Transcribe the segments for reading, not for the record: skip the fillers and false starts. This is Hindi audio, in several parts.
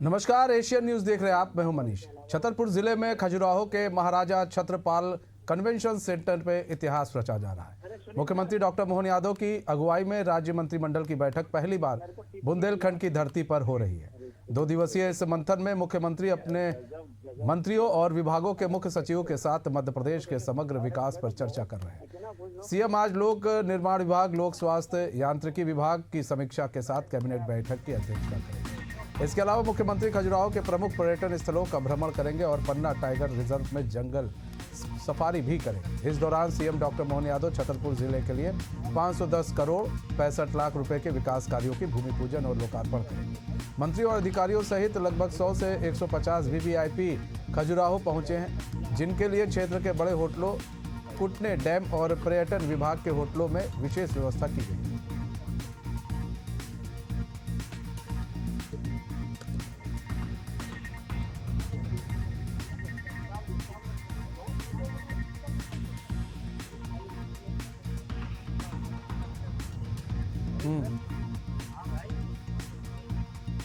नमस्कार, एशियन न्यूज देख रहे हैं आप। मैं हूं मनीष। छतरपुर जिले में खजुराहो के महाराजा छत्रपाल कन्वेंशन सेंटर पे इतिहास रचा जा रहा है। मुख्यमंत्री डॉक्टर मोहन यादव की अगुवाई में राज्य मंत्रिमंडल की बैठक पहली बार बुंदेलखंड की धरती पर हो रही है। 2 दिवसीय इस मंथन में मुख्यमंत्री अपने मंत्रियों और विभागों के मुख्य सचिवों के साथ मध्य प्रदेश के समग्र विकास पर चर्चा कर रहे हैं। सीएम आज लोक निर्माण विभाग, लोक स्वास्थ्य यांत्रिकी विभाग की समीक्षा के साथ कैबिनेट बैठक की अध्यक्षता करेंगे। इसके अलावा मुख्यमंत्री खजुराहो के प्रमुख पर्यटन स्थलों का भ्रमण करेंगे और पन्ना टाइगर रिजर्व में जंगल सफारी भी करेंगे। इस दौरान सीएम डॉक्टर मोहन यादव छतरपुर जिले के लिए 510 करोड़ 65 लाख रुपए के विकास कार्यों की भूमि पूजन और लोकार्पण करेंगे। मंत्रियों और अधिकारियों सहित लगभग 100 से 150 वीवीआईपी खजुराहो पहुंचे हैं, जिनके लिए क्षेत्र के बड़े होटलों, कुटने डैम और पर्यटन विभाग के होटलों में विशेष व्यवस्था की गई है।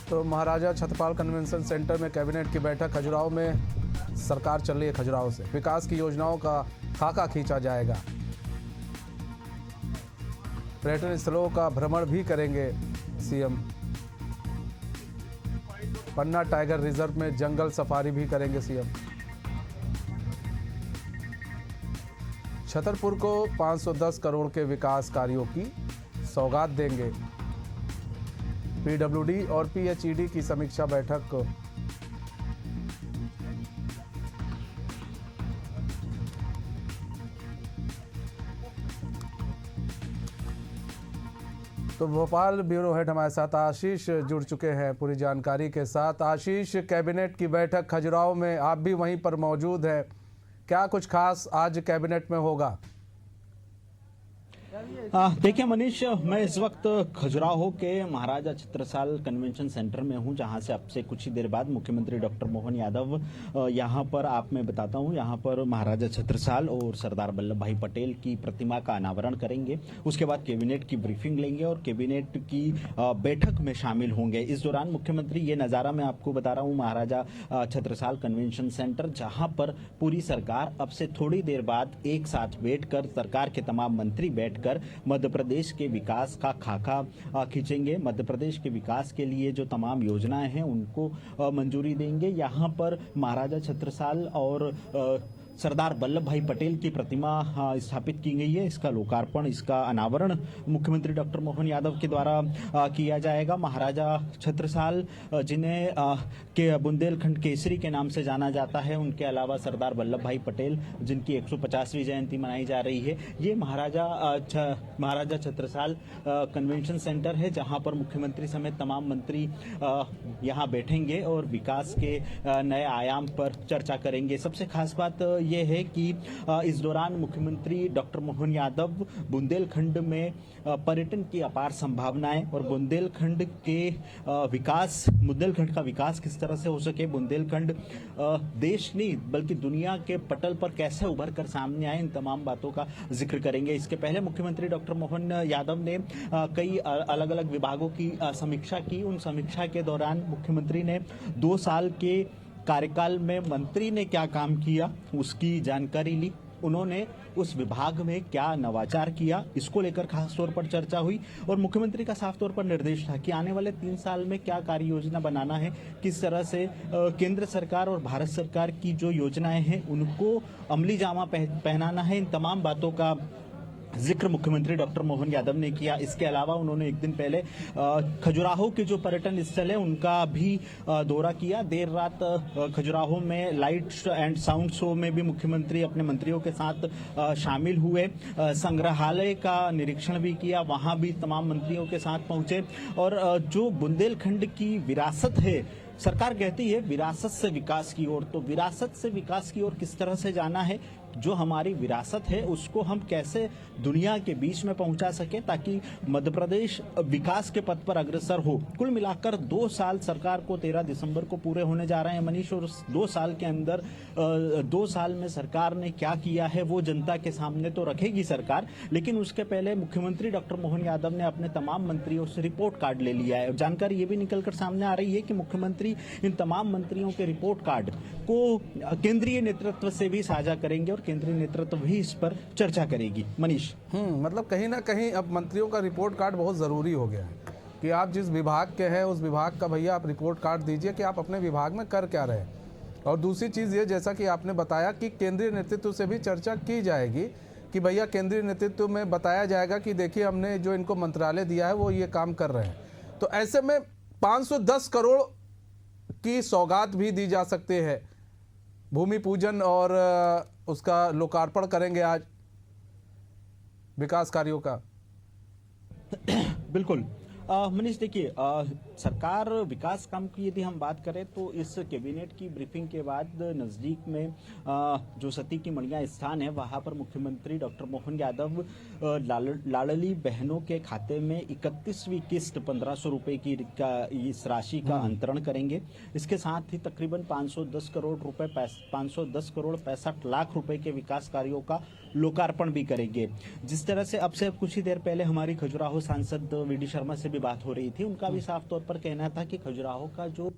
तो महाराजा छत्रपाल कन्वेंशन सेंटर में कैबिनेट की बैठक। खजुराहो में सरकार चल रही है। खजुराहो से विकास की योजनाओं का खाका खींचा जाएगा। पर्यटन स्थलों का भ्रमण भी करेंगे सीएम। पन्ना टाइगर रिजर्व में जंगल सफारी भी करेंगे सीएम। छतरपुर को 510 करोड़ के विकास कार्यों की सौगात देंगे। पीडब्ल्यूडी और पीएचईडी की समीक्षा बैठक तो भोपाल ब्यूरो हेड हमारे साथ आशीष जुड़ चुके हैं पूरी जानकारी के साथ। आशीष, कैबिनेट की बैठक खजुराहो में, आप भी वहीं पर मौजूद हैं, क्या कुछ खास आज कैबिनेट में होगा? देखिए मनीष, मैं इस वक्त खजुराहो के महाराजा छत्रसाल कन्वेंशन सेंटर में हूं, जहां से अब से कुछ ही देर बाद मुख्यमंत्री डॉक्टर मोहन यादव यहां पर, आप मैं बताता हूं, यहां पर महाराजा छत्रसाल और सरदार वल्लभ भाई पटेल की प्रतिमा का अनावरण करेंगे। उसके बाद कैबिनेट की ब्रीफिंग लेंगे और कैबिनेट की बैठक में शामिल होंगे। इस दौरान मुख्यमंत्री, ये नज़ारा मैं आपको बता रहा हूँ महाराजा छत्रसाल कन्वेंशन सेंटर, जहाँ पर पूरी सरकार अब से थोड़ी देर बाद एक साथ बैठकर, सरकार के तमाम मंत्री बैठकर मध्य प्रदेश के विकास का खाका खींचेंगे। मध्य प्रदेश के विकास के लिए जो तमाम योजनाएं हैं उनको मंजूरी देंगे। यहाँ पर महाराजा छत्रसाल और सरदार वल्लभ भाई पटेल की प्रतिमा स्थापित की गई है। इसका लोकार्पण, इसका अनावरण मुख्यमंत्री डॉक्टर मोहन यादव के द्वारा किया जाएगा। महाराजा छत्रसाल, जिन्हें के बुंदेलखंड केसरी के नाम से जाना जाता है, उनके अलावा सरदार वल्लभ भाई पटेल, जिनकी 150वीं जयंती मनाई जा रही है, ये महाराजा छत्रसाल कन्वेंशन सेंटर है, जहां पर मुख्यमंत्री समेत तमाम मंत्री यहां बैठेंगे और विकास के नए आयाम पर चर्चा करेंगे। सबसे खास बात ये है कि इस दौरान मुख्यमंत्री डॉक्टर मोहन यादव बुंदेलखंड में पर्यटन की अपार संभावनाएं और बुंदेलखंड का विकास किस तरह से हो सके, बुंदेलखंड देश नहीं बल्कि दुनिया के पटल पर कैसे उभर कर सामने आए, इन तमाम बातों का जिक्र करेंगे। इसके पहले मुख्यमंत्री डॉक्टर मोहन यादव ने कई अलग अलग विभागों की समीक्षा की। उन समीक्षा के दौरान मुख्यमंत्री ने 2 साल के कार्यकाल में मंत्री ने क्या काम किया उसकी जानकारी ली। उन्होंने उस विभाग में क्या नवाचार किया, इसको लेकर खास तौर पर चर्चा हुई और मुख्यमंत्री का साफ तौर पर निर्देश था कि आने वाले 3 साल में क्या कार्य योजना बनाना है, किस तरह से केंद्र सरकार और भारत सरकार की जो योजनाएं हैं उनको अमली जामा पहनाना है। इन तमाम बातों का जिक्र मुख्यमंत्री डॉक्टर मोहन यादव ने किया। इसके अलावा उन्होंने एक दिन पहले खजुराहो के जो पर्यटन स्थल है उनका भी दौरा किया। देर रात खजुराहो में लाइट एंड साउंड शो में भी मुख्यमंत्री अपने मंत्रियों के साथ शामिल हुए। संग्रहालय का निरीक्षण भी किया, वहां भी तमाम मंत्रियों के साथ पहुंचे। और जो बुंदेलखंड की विरासत है, सरकार कहती है विरासत से विकास की ओर, तो विरासत से विकास की ओर किस तरह से जाना है जो हमारी विरासत है उसको हम कैसे दुनिया के बीच में पहुंचा सके ताकि मध्य प्रदेश विकास के पथ पर अग्रसर हो। कुल मिलाकर 2 साल सरकार को 13 दिसंबर को पूरे होने जा रहे हैं मनीष, और 2 साल के अंदर 2 साल में सरकार ने क्या किया है वो जनता के सामने तो रखेगी सरकार, लेकिन उसके पहले मुख्यमंत्री डॉक्टर मोहन यादव ने अपने तमाम मंत्रियों से रिपोर्ट कार्ड ले लिया है। जानकारी ये भी निकलकर सामने आ रही है कि मुख्यमंत्री इन तमाम मंत्रियों के रिपोर्ट कार्ड को केंद्रीय नेतृत्व से भी साझा करेंगे और केंद्रीय नेतृत्व भी इस पर चर्चा करेगी। मनीष, मतलब कहीं ना कहीं अब मंत्रियों का रिपोर्ट कार्ड बहुत ज़रूरी हो गया है कि आप जिस विभाग के हैं उस विभाग का भैया आप रिपोर्ट कार्ड दीजिए कि आप अपने विभाग में कर क्या रहे हैं। और दूसरी चीज़ ये, जैसा कि आपने बताया कि केंद्रीय नेतृत्व से भी चर्चा की जाएगी कि भैया केंद्रीय नेतृत्व में बताया जाएगा कि देखिए हमने जो इनको मंत्रालय दिया है वो ये काम कर रहे हैं। तो ऐसे में 510 करोड़ की सौगात भी दी जा सकती है। भूमि पूजन और उसका लोकार्पण करेंगे आज विकास कार्यों का। बिल्कुल मनीष, देखिए सरकार विकास काम की यदि हम बात करें तो इस कैबिनेट की ब्रीफिंग के बाद नज़दीक में जो सती की मड़िया स्थान है वहां पर मुख्यमंत्री डॉक्टर मोहन यादव लाडली बहनों के खाते में 31वीं किस्त 1500 रुपए की इस राशि का अंतरण करेंगे। इसके साथ ही तकरीबन 510 करोड़ 65 लाख रुपए के विकास कार्यों का लोकार्पण भी करेंगे। जिस तरह से अब से कुछ ही देर पहले हमारी खजुराहो सांसद वीडी शर्मा से भी बात हो रही थी, उनका भी साफ तौर पर कहना था कि खजुराहो का जो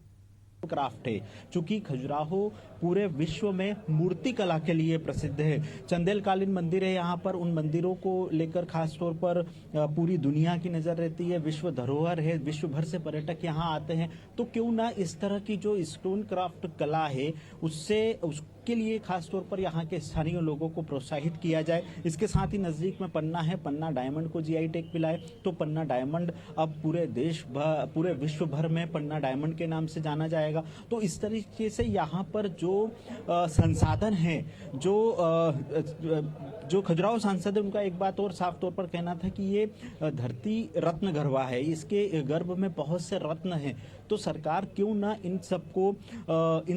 क्राफ्ट है, चूंकि खजुराहो पूरे विश्व में मूर्ति कला के लिए प्रसिद्ध है, चंदेलकालीन मंदिर है यहाँ पर, उन मंदिरों को लेकर खास तौर पर पूरी दुनिया की नजर रहती है, विश्व धरोहर है, विश्व भर से पर्यटक यहाँ आते हैं। तो क्यों ना इस तरह की जो स्टोन क्राफ्ट कला है उसके लिए खास तौर पर यहाँ के स्थानीय लोगों को प्रोत्साहित किया जाए। इसके साथ ही नजदीक में पन्ना है, पन्ना डायमंड को जीआई टैग मिला है, तो पन्ना डायमंड अब पूरे विश्व भर में पन्ना डायमंड के नाम से जाना जाएगा। तो इस तरीके से यहाँ पर जो संसाधन है, जो खजुराहो सांसद है, उनका एक बात और साफ तौर पर कहना था कि ये धरती रत्न गरबा है, इसके गर्भ में बहुत से रत्न हैं, तो सरकार क्यों ना इन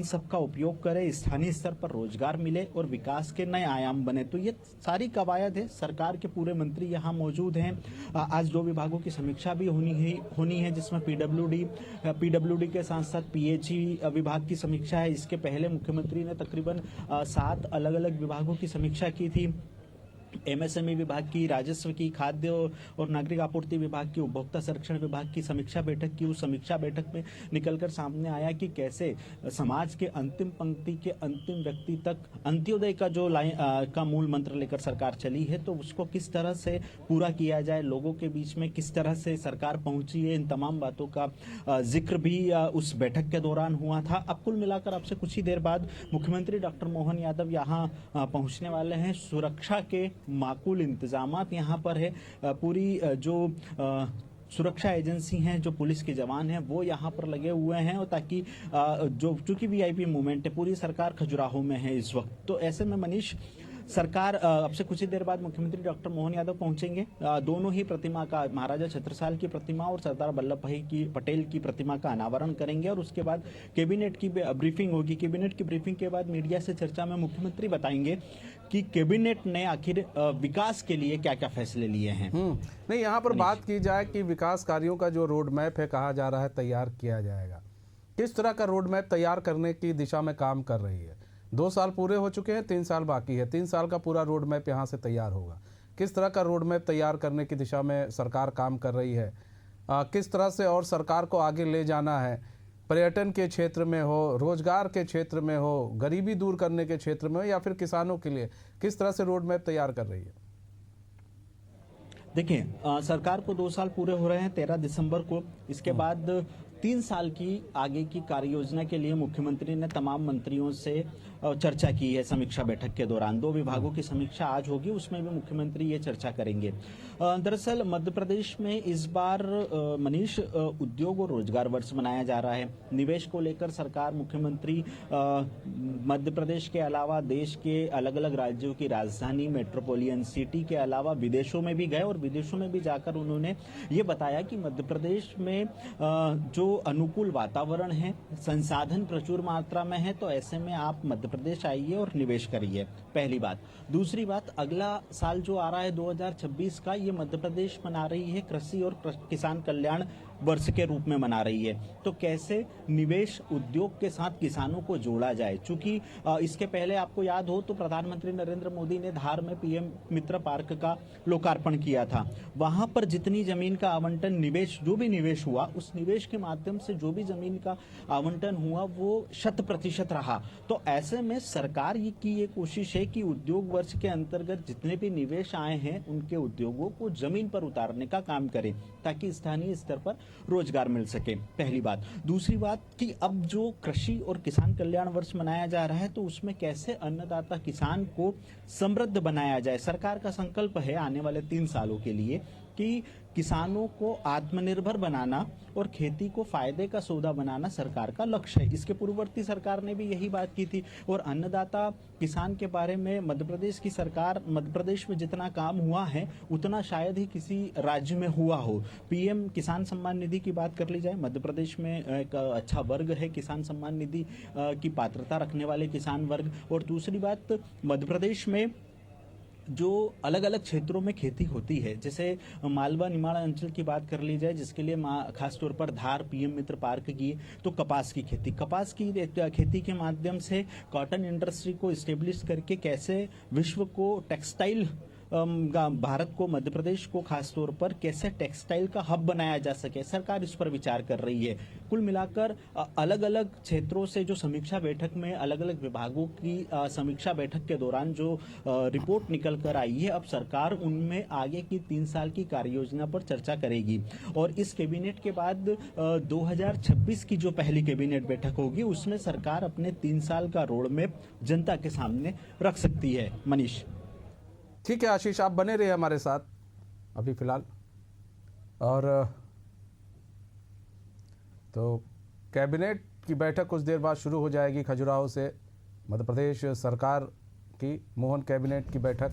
सब का उपयोग करे, स्थानीय स्तर पर रोजगार मिले और विकास के नए आयाम बने। तो ये सारी कवायद है, सरकार के पूरे मंत्री यहाँ मौजूद हैं। आज 2 विभागों की समीक्षा भी होनी है जिसमें पीडब्ल्यूडी के साथ साथ पीएचई विभाग की समीक्षा है। इसके पहले मुख्यमंत्री ने तकरीबन 7 अलग अलग विभागों की समीक्षा की थी, एमएसएमई विभाग की, राजस्व की, खाद्य और नागरिक आपूर्ति विभाग की, उपभोक्ता संरक्षण विभाग की समीक्षा बैठक की। उस समीक्षा बैठक में निकलकर सामने आया कि कैसे समाज के अंतिम पंक्ति के अंतिम व्यक्ति तक अंत्योदय का जो का मूल मंत्र लेकर सरकार चली है, तो उसको किस तरह से पूरा किया जाए, लोगों के बीच में किस तरह से सरकार पहुंची है, इन तमाम बातों का जिक्र भी उस बैठक के दौरान हुआ था। अब कुल मिलाकर अब से कुछ ही देर बाद मुख्यमंत्री डॉक्टर मोहन यादव यहाँ पहुंचने वाले हैं। सुरक्षा के माकूल इंतजामात यहाँ पर है, पूरी जो सुरक्षा एजेंसी हैं, जो पुलिस के जवान हैं, वो यहाँ पर लगे हुए हैं, और ताकि चूंकि वीआईपी मूवमेंट है, पूरी सरकार खजुराहो में है इस वक्त। तो ऐसे में मनीष, सरकार अब से कुछ ही देर बाद मुख्यमंत्री डॉक्टर मोहन यादव पहुंचेंगे। दोनों ही प्रतिमा का, महाराजा छत्रसाल की प्रतिमा और सरदार वल्लभ भाई पटेल की प्रतिमा का अनावरण करेंगे, और उसके बाद कैबिनेट की ब्रीफिंग होगी। कैबिनेट की ब्रीफिंग के बाद मीडिया से चर्चा में मुख्यमंत्री बताएंगे कि कैबिनेट ने आखिर विकास के लिए क्या क्या फैसले लिए हैं। नहीं, यहाँ पर बात की जाए कि विकास कार्यों का जो रोड मैप है, कहा जा रहा है तैयार किया जाएगा, किस तरह का रोड मैप तैयार करने की दिशा में काम कर रही है। 2 साल पूरे हो चुके हैं, 3 साल बाकी है, 3 साल का पूरा रोड मैप यहाँ से तैयार होगा। किस तरह का रोड मैप तैयार करने की दिशा में सरकार काम कर रही है, किस तरह से और सरकार को आगे ले जाना है, पर्यटन के क्षेत्र में हो, रोजगार के क्षेत्र में हो, गरीबी दूर करने के क्षेत्र में हो, या फिर किसानों के लिए किस तरह से रोड मैप तैयार कर रही है। देखिए, सरकार को 2 साल पूरे हो रहे हैं 13 दिसंबर को। इसके बाद 3 साल की आगे की कार्य योजना के लिए मुख्यमंत्री ने तमाम मंत्रियों से चर्चा की है समीक्षा बैठक के दौरान। 2 विभागों की समीक्षा आज होगी, उसमें भी मुख्यमंत्री ये चर्चा करेंगे। दरअसल मध्य प्रदेश में इस बार मनीष उद्योग और रोजगार वर्ष मनाया जा रहा है। निवेश को लेकर सरकार, मुख्यमंत्री मध्य प्रदेश के अलावा देश के अलग अलग राज्यों की राजधानी, मेट्रोपॉलिटन सिटी के अलावा विदेशों में भी गए, और विदेशों में भी जाकर उन्होंने ये बताया कि मध्य प्रदेश में जो अनुकूल वातावरण है, संसाधन प्रचुर मात्रा में है, तो ऐसे में आप मध्य प्रदेश आइए और निवेश करिए, पहली बात। दूसरी बात, अगला साल जो आ रहा है 2026 का, ये मध्य प्रदेश मना रही है कृषि और किसान कल्याण वर्ष के रूप में मना रही है। तो कैसे निवेश उद्योग के साथ किसानों को जोड़ा जाए? चूंकि इसके पहले आपको याद हो तो प्रधानमंत्री नरेंद्र मोदी ने धार में पीएम मित्र पार्क का लोकार्पण किया था। वहां पर जितनी जमीन का आवंटन, निवेश जो भी निवेश हुआ, उस निवेश के माध्यम से जो भी जमीन का आवंटन हुआ वो 100% रहा। तो ऐसे में सरकार की ये कोशिश है कि उद्योग वर्ष के अंतर्गत जितने भी निवेश आए हैं उनके उद्योगों को जमीन पर उतारने का काम करे, ताकि स्थानीय स्तर पर रोजगार मिल सके, पहली बात। दूसरी बात कि अब जो कृषि और किसान कल्याण वर्ष मनाया जा रहा है तो उसमें कैसे अन्नदाता किसान को समृद्ध बनाया जाए। सरकार का संकल्प है आने वाले 3 सालों के लिए कि किसानों को आत्मनिर्भर बनाना और खेती को फायदे का सौदा बनाना सरकार का लक्ष्य है। इसके पूर्ववर्ती सरकार ने भी यही बात की थी। और अन्नदाता किसान के बारे में मध्य प्रदेश की सरकार, मध्य प्रदेश में जितना काम हुआ है उतना शायद ही किसी राज्य में हुआ हो। पीएम किसान सम्मान निधि की बात कर ली जाए, मध्य प्रदेश में एक अच्छा वर्ग है किसान सम्मान निधि की पात्रता रखने वाले किसान वर्ग। और दूसरी बात, मध्य प्रदेश में जो अलग अलग क्षेत्रों में खेती होती है, जैसे मालवा निमाड़ अंचल की बात कर ली जाए, जिसके लिए खास तौर पर धार पीएम मित्र पार्क की, तो कपास की खेती के माध्यम से कॉटन इंडस्ट्री को इस्टेब्लिश करके कैसे विश्व को टेक्सटाइल भारत को, मध्य प्रदेश को खास तौर पर कैसे टेक्सटाइल का हब बनाया जा सके, सरकार इस पर विचार कर रही है। कुल मिलाकर अलग अलग क्षेत्रों से जो समीक्षा बैठक में अलग अलग विभागों की समीक्षा बैठक के दौरान जो रिपोर्ट निकल कर आई है, अब सरकार उनमें आगे की 3 साल की कार्य योजना पर चर्चा करेगी। और इस कैबिनेट के बाद 2026 की जो पहली कैबिनेट बैठक होगी उसमें सरकार अपने 3 साल का रोड मैप जनता के सामने रख सकती है। मनीष, ठीक है आशीष, आप बने रहिए हमारे साथ अभी फिलहाल। और तो कैबिनेट की बैठक कुछ देर बाद शुरू हो जाएगी खजुराहो से, मध्य प्रदेश सरकार की मोहन कैबिनेट की बैठक।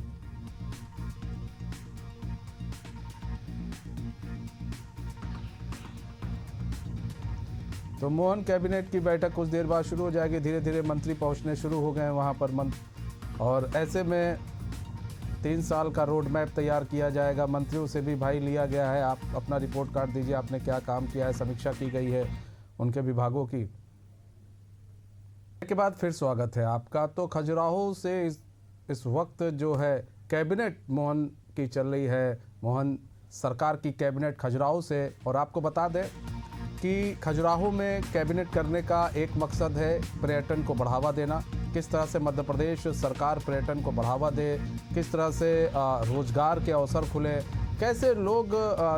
तो मोहन कैबिनेट की बैठक कुछ देर बाद शुरू हो जाएगी। धीरे धीरे मंत्री पहुंचने शुरू हो गए हैं वहां पर और ऐसे में 3 साल का रोड मैप तैयार किया जाएगा। मंत्रियों से भी भाई लिया गया है, आप अपना रिपोर्ट कार्ड दीजिए, आपने क्या काम किया है, समीक्षा की गई है उनके विभागों की। के बाद फिर स्वागत है आपका। तो खजुराहो से इस वक्त जो है कैबिनेट मोहन की चल रही है, मोहन सरकार की कैबिनेट खजुराहो से। और आपको बता दें कि खजुराहो में कैबिनेट करने का एक मकसद है पर्यटन को बढ़ावा देना। किस तरह से मध्य प्रदेश सरकार पर्यटन को बढ़ावा दे, किस तरह से रोजगार के अवसर खुले, कैसे लोग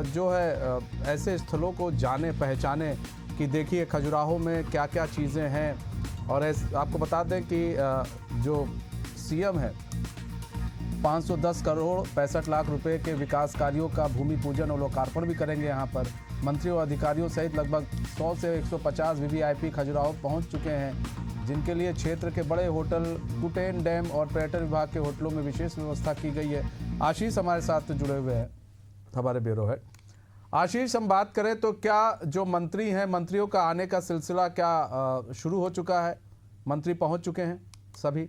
जो है ऐसे स्थलों को जाने पहचाने कि देखिए खजुराहो में क्या क्या चीज़ें हैं। और आपको बता दें कि जो सीएम है 510 करोड़ 65 लाख रुपए के विकास कार्यों का भूमि पूजन और लोकार्पण भी करेंगे। यहाँ पर मंत्रियों और अधिकारियों सहित लगभग 100 से 150 वीवीआईपी खजुराहो पहुँच चुके हैं, जिनके लिए क्षेत्र के बड़े होटल, कुटेन डैम और पर्यटन विभाग के होटलों में विशेष व्यवस्था की गई है। आशीष हमारे साथ जुड़े हुए हैं, हमारे ब्यूरो हेड। आशीष, हम बात करें तो क्या जो मंत्री हैं, मंत्रियों का आने का सिलसिला क्या शुरू हो चुका है? मंत्री पहुंच चुके हैं सभी?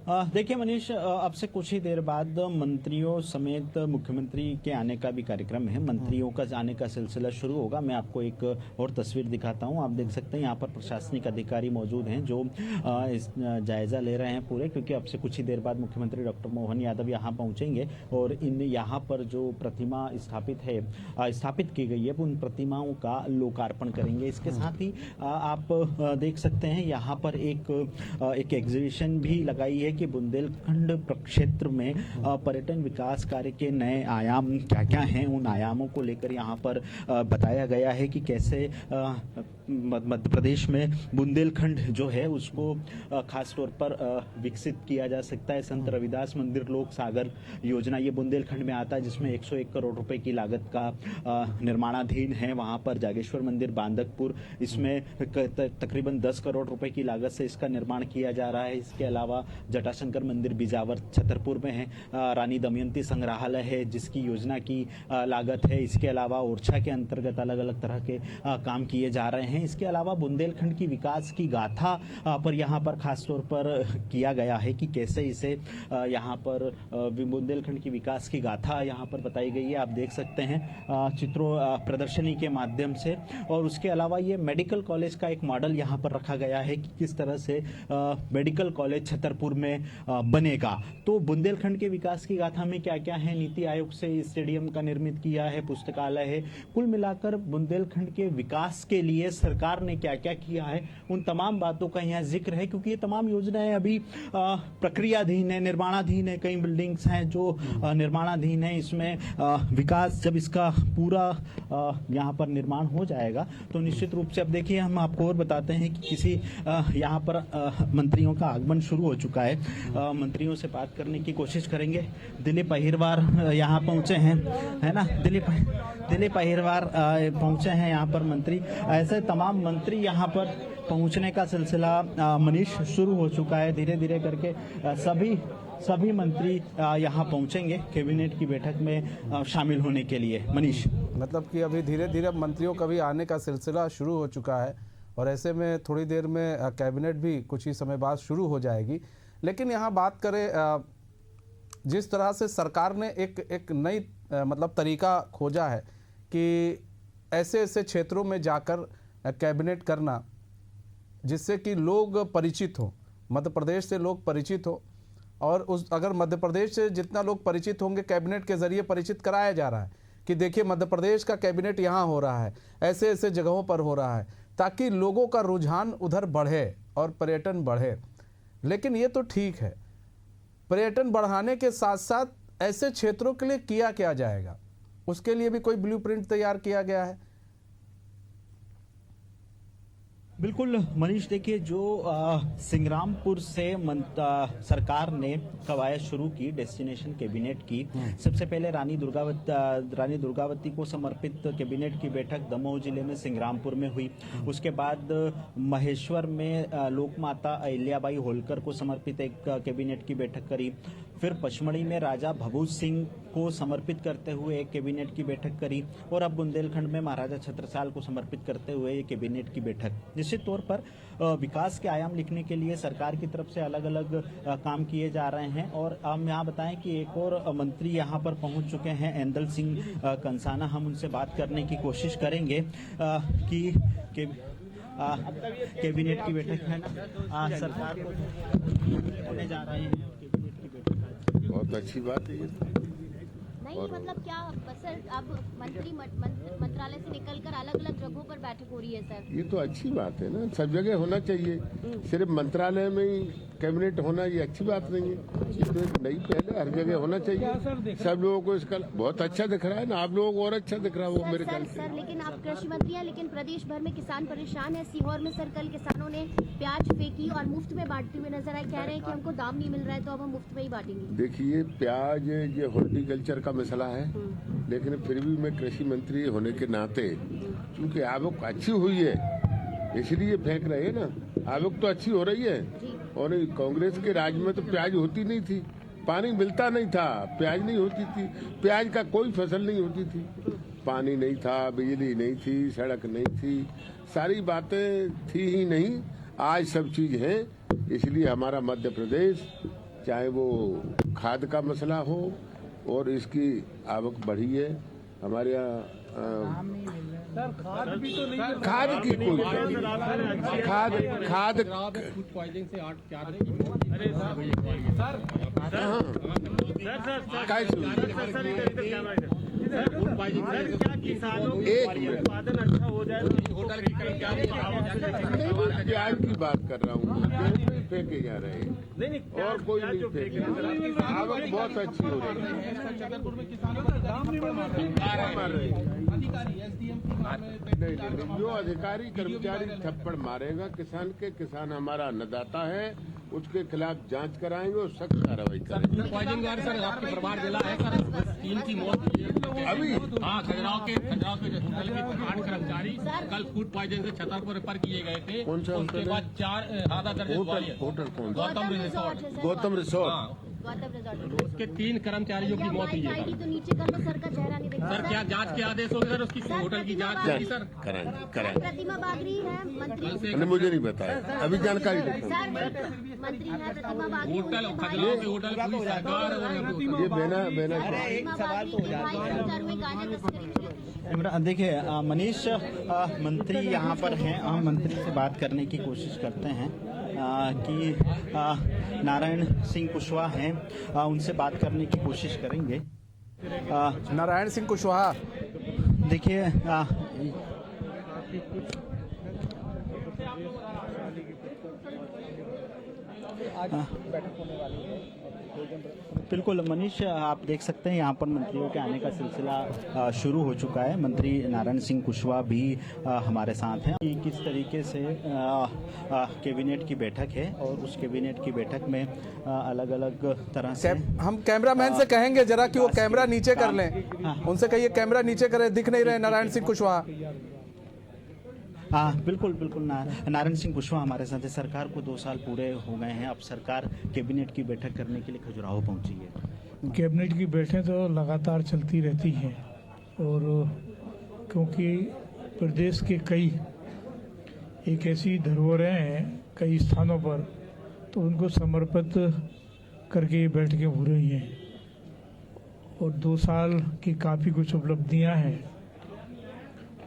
देखिए मनीष, अब से कुछ ही देर बाद मंत्रियों समेत मुख्यमंत्री के आने का भी कार्यक्रम है। मंत्रियों का आने का सिलसिला शुरू होगा। मैं आपको एक और तस्वीर दिखाता हूं। आप देख सकते हैं यहाँ पर प्रशासनिक अधिकारी मौजूद हैं जो जायजा ले रहे हैं पूरे, क्योंकि अब से कुछ ही देर बाद मुख्यमंत्री डॉक्टर मोहन यादव यहाँ पहुँचेंगे और यहाँ पर जो प्रतिमा स्थापित की गई है उन प्रतिमाओं का लोकार्पण करेंगे। इसके साथ ही आप देख सकते हैं यहाँ पर एक एग्जीबिशन भी लगाई है कि बुंदेलखंड प्रक्षेत्र में पर्यटन विकास कार्य के नए आयाम क्या क्या हैं। उन आयामों को लेकर यहाँ पर बताया गया है कि कैसे मध्य प्रदेश में बुंदेलखंड जो है उसको खास तौर पर विकसित किया जा सकता है। संत रविदास मंदिर लोक सागर योजना ये बुंदेलखंड में आता है, जिसमें 101 करोड़ रुपए की लागत का निर्माणाधीन है। वहाँ पर जागेश्वर मंदिर बांदकपुर, इसमें तकरीबन 10 करोड़ रुपए की लागत से इसका निर्माण किया जा रहा है। इसके अलावा जटाशंकर मंदिर बिजावर छतरपुर में है, रानी दमयंती संग्रहालय है जिसकी योजना की लागत है। इसके अलावा ओरछा के अंतर्गत अलग अलग तरह के काम किए जा रहे हैं। इसके अलावा बुंदेलखंड की विकास की गाथा पर यहाँ पर खासतौर पर किया गया है कि कैसे इसे यहाँ पर बुंदेलखंड की विकास की गाथा यहाँ पर बताई गई है। आप देख सकते हैं चित्रों प्रदर्शनी के माध्यम से। और उसके अलावा ये मेडिकल कॉलेज का एक मॉडल यहाँ पर रखा गया है कि किस तरह से मेडिकल कॉलेज छतरपुर में बनेगा। तो बुंदेलखंड के विकास की गाथा में क्या क्या है, नीति आयोग से स्टेडियम का निर्मित किया है, पुस्तकालय है, कुल मिलाकर बुंदेलखंड के विकास के लिए सरकार ने क्या क्या किया है, उन तमाम बातों का यहाँ जिक्र है। क्योंकि ये तमाम योजनाएं अभी प्रक्रियाधीन है, निर्माणाधीन है। कई बिल्डिंग्स हैं जो निर्माणाधीन है। इसमें विकास जब इसका पूरा यहाँ पर निर्माण हो जाएगा तो निश्चित रूप से अब देखिए हम आपको और बताते हैं कि किसी यहाँ पर मंत्रियों का आगमन शुरू हो चुका है। मंत्रियों से बात करने की कोशिश करेंगे। दिलीप अहिरवार यहाँ पहुंचे हैं, है ना। दिलीप अहिरवार पहुंचे हैं यहाँ पर मंत्री। ऐसे तमाम मंत्री यहाँ पर पहुंचने का सिलसिला मनीष शुरू हो चुका है। धीरे धीरे करके सभी मंत्री यहाँ पहुंचेंगे कैबिनेट की बैठक में शामिल होने के लिए। मनीष, मतलब कि अभी धीरे धीरे मंत्रियों का भी आने का सिलसिला शुरू हो चुका है और ऐसे में थोड़ी देर में कैबिनेट भी कुछ ही समय बाद शुरू हो जाएगी। लेकिन यहाँ बात करें जिस तरह से सरकार ने एक नई मतलब तरीका खोजा है कि ऐसे क्षेत्रों में जाकर कैबिनेट करना जिससे कि लोग परिचित हों, मध्य प्रदेश से लोग परिचित हों। और अगर मध्य प्रदेश से जितना लोग परिचित होंगे, कैबिनेट के जरिए परिचित कराया जा रहा है कि देखिए मध्य प्रदेश का कैबिनेट यहाँ हो रहा है, ऐसे ऐसे जगहों पर हो रहा है, ताकि लोगों का रुझान उधर बढ़े और पर्यटन बढ़े। लेकिन ये तो ठीक है, पर्यटन बढ़ाने के साथ साथ ऐसे क्षेत्रों के लिए किया क्या जाएगा, उसके लिए भी कोई ब्लूप्रिंट तैयार किया गया है? बिल्कुल मनीष, देखिए जो सिंग्रामपुर से सरकार ने कवायद शुरू की डेस्टिनेशन कैबिनेट की। सबसे पहले रानी दुर्गावती को समर्पित कैबिनेट की बैठक दमोह जिले में सिंग्रामपुर में हुई। उसके बाद महेश्वर में लोकमाता अहिल्याबाई होलकर को समर्पित एक कैबिनेट की बैठक करी। फिर पचमढ़ी में राजा भभूत सिंह को समर्पित करते हुए एक कैबिनेट की बैठक करी। और अब बुंदेलखंड में महाराजा छत्रसाल को समर्पित करते हुए एक कैबिनेट की बैठक। निश्चित तौर पर विकास के आयाम लिखने के लिए सरकार की तरफ से अलग अलग काम किए जा रहे हैं। और हम यहाँ बताएं कि एक और मंत्री यहाँ पर पहुंच चुके हैं, एंदल सिंह कंसाना। हम उनसे बात करने की कोशिश करेंगे कि कैबिनेट की बैठक है ना, सरकार को होने जा रहे हैं कैबिनेट की बैठक। बहुत अच्छी बात है ये। नहीं मतलब क्या सर, अब मंत्रालय से निकलकर अलग अलग जगहों पर बैठक हो रही है सर। ये तो अच्छी बात है ना, सब जगह होना चाहिए। सिर्फ मंत्रालय में ही कैबिनेट होना ये अच्छी बात नहीं है। इसमें नई पहले हर जगह होना चाहिए। सब लोगों को इसका बहुत अच्छा दिख रहा है ना, आप लोगों को और अच्छा दिख रहा है वो मेरे ख्याल से। सर लेकिन आप कृषि मंत्री हैं, लेकिन प्रदेश भर में किसान परेशान है। सीहोर में सर कल किसानों ने प्याज फेंकी और मुफ्त में बांटते हुए नजर आए। कह रहे हैं कि हमको दाम नहीं मिल रहा है तो अब हम मुफ्त में ही बांटेंगे। देखिए प्याज ये हॉर्टिकल्चर का मसला है, लेकिन फिर भी मैं कृषि मंत्री होने के नाते क्योंकि आवक अच्छी हुई है इसलिए फेंक रहे हैं ना। आवक तो अच्छी हो रही है। और कांग्रेस के राज में तो प्याज होती नहीं थी, पानी मिलता नहीं था, प्याज नहीं होती थी, प्याज का कोई फसल नहीं होती थी, पानी नहीं था, बिजली नहीं थी, सड़क नहीं थी, सारी बातें थी ही नहीं। आज सब चीज है। इसलिए हमारा मध्य प्रदेश, चाहे वो खाद का मसला हो और इसकी आवक बढ़ी है। हमारे यहाँ खाद भी तो नहीं, खाद की कोई खाद फूड पॉइजनिंग से 8-4 क्या किसानों उत्पादन अच्छा हो जाए होटल की प्याज की बात कर रहा हूँ, जो फेंके जा रहे हैं और कोई नहीं फेंके। आवक बहुत अच्छी हो रही है। छतरपुर में किसानों को दाम नहीं मिल रहे हैं। अधिकारी एसडीएम नहीं, जो अधिकारी कर्मचारी थप्पड़ मारेगा किसान के, किसान हमारा अन्नदाता है उसके खिलाफ जांच कराएंगे और सख्त कार्रवाई करेंगे। पॉइजन गार्ड सर आपके प्रभार जिला है सर, 3 की मौत हुई है अभी हाँ, खजुराहो के होटल के 8 कर्मचारी कल फूड पॉइजन से छतरपुर रेफर किए गए थे। कौन सा उसके होटल है? बाद 4 आधा दर्जन होटल कौन सा? गौतम रिजॉर्ट है सर। गौतम रिसोर्ट। हाँ, गौतम रिजॉर्ट उसके 3 कर्मचारियों की मौत हुई है आईडी तो नीचे कर लो, सर का चेहरा नहीं दिखता। सर। क्या जांच के आदेश होंगे सर? उसकी होटल की जांच होगी सर। कराएंगे प्रतिमा बागरी है मंत्री, मैंने मुझे नहीं बताया, अभी जानकारी देता सर मंत्री है प्रतिमा बागरी, होटल उनके भाई खजुराहो के होटल पूरी सरकार और हूँ। ये बेना प्रतिमा बागरी के भाई गिरफ्तार हुए गांजा तस्करी में। इमरान, देखिए मनीष मंत्री यहाँ पर हैं, हम मंत्री से बात करने की कोशिश करते हैं कि नारायण सिंह कुशवाहा हैं, उनसे बात करने की कोशिश करेंगे। नारायण सिंह कुशवाहा, देखिए बिल्कुल मनीष, आप देख सकते हैं यहाँ पर मंत्रियों के आने का सिलसिला शुरू हो चुका है। मंत्री नारायण सिंह कुशवाहा भी हमारे साथ हैं। कि किस तरीके से कैबिनेट की बैठक है और उस कैबिनेट की बैठक में अलग अलग तरह से हम कैमरामैन से कहेंगे जरा कि वो कैमरा नीचे कर लें, उनसे कहिए कैमरा नीचे करें, दिख नहीं रहे नारायण सिंह कुशवाहा। हाँ बिल्कुल बिल्कुल, नारायण सिंह कुशवाहा हमारे साथ है। सरकार को 2 साल पूरे हो गए हैं, अब सरकार कैबिनेट की बैठक करने के लिए खजुराहो पहुंची है। कैबिनेट की बैठकें तो लगातार चलती रहती हैं और क्योंकि प्रदेश के कई एक ऐसी धरोहरें हैं कई स्थानों पर, तो उनको समर्पित करके ये बैठकें हो रही हैं और 2 साल की काफ़ी कुछ उपलब्धियां हैं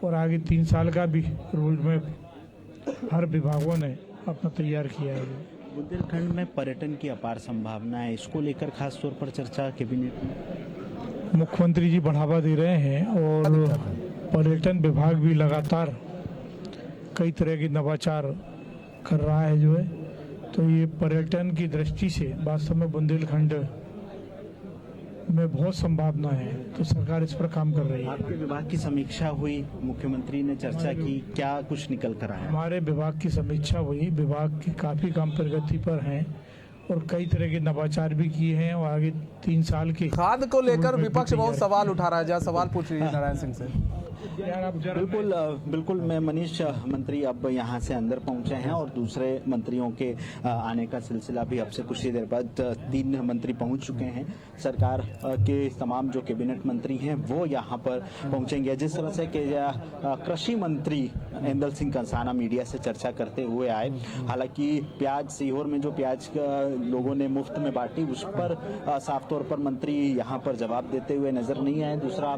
और आगे 3 साल का भी रोड मैप हर विभागों ने अपना तैयार किया है। बुंदेलखंड में पर्यटन की अपार संभावना है, इसको लेकर खास तौर पर चर्चा कैबिनेट में। मुख्यमंत्री जी बढ़ावा दे रहे हैं और पर्यटन विभाग भी लगातार कई तरह के नवाचार कर रहा है जो है, तो ये पर्यटन की दृष्टि से वास्तव में बुंदेलखंड में बहुत संभावना है, तो सरकार इस पर काम कर रही है। आपके विभाग की समीक्षा हुई, मुख्यमंत्री ने चर्चा की, क्या कुछ निकल कर आया? हमारे विभाग की समीक्षा हुई, विभाग की काफ़ी काम प्रगति पर हैं और कई तरह के नवाचार भी किए हैं और आगे 3 साल के खाद को लेकर विपक्ष बहुत सवाल उठा रहा है, जरा सवाल पूछ लीजिए नारायण सिंह से। बिल्कुल बिल्कुल, मैं मनीष मंत्री अब यहाँ से अंदर पहुँचे हैं और दूसरे मंत्रियों के आने का सिलसिला भी अब से कुछ ही देर बाद 3 मंत्री पहुँच चुके हैं। सरकार के तमाम जो कैबिनेट मंत्री हैं वो यहाँ पर पहुँचेंगे। जिस तरह से कि कृषि मंत्री इंदल सिंह कंसाना मीडिया से चर्चा करते हुए आए, हालांकि प्याज सीहोर में जो प्याज लोगों ने मुफ्त में बांटी उस पर साफ तौर पर मंत्री यहाँ पर जवाब देते हुए नजर नहीं आए। दूसरा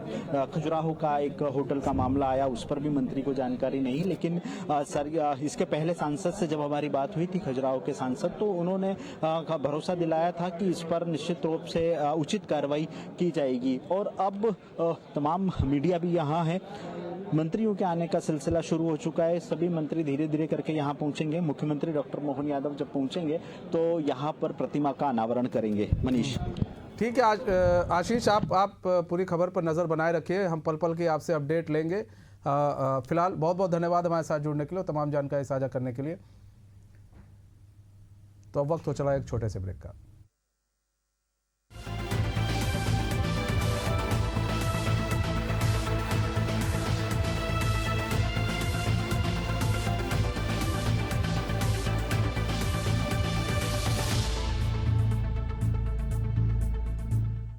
खजुराहो का एक होटल का मामला आया, उस पर भी मंत्री को जानकारी नहीं, लेकिन सर इसके पहले सांसद से जब हमारी बात हुई थी, खजुराहो के सांसद, तो उन्होंने भरोसा दिलाया था कि इस पर निश्चित रूप से उचित कार्रवाई की जाएगी। और अब तमाम मीडिया भी यहाँ है, मंत्रियों के आने का सिलसिला शुरू हो चुका है। सभी मंत्री धीरे धीरे करके यहाँ पहुंचेंगे। मुख्यमंत्री डॉक्टर मोहन यादव जब पहुंचेंगे तो यहाँ पर प्रतिमा का अनावरण करेंगे। मनीष, ठीक है आशीष, आप पूरी खबर पर नज़र बनाए रखिए, हम पल पल की आपसे अपडेट लेंगे। फिलहाल बहुत बहुत धन्यवाद हमारे साथ जुड़ने के लिए, तमाम जानकारी साझा करने के लिए। तो अब वक्त हो चला एक छोटे से ब्रेक का।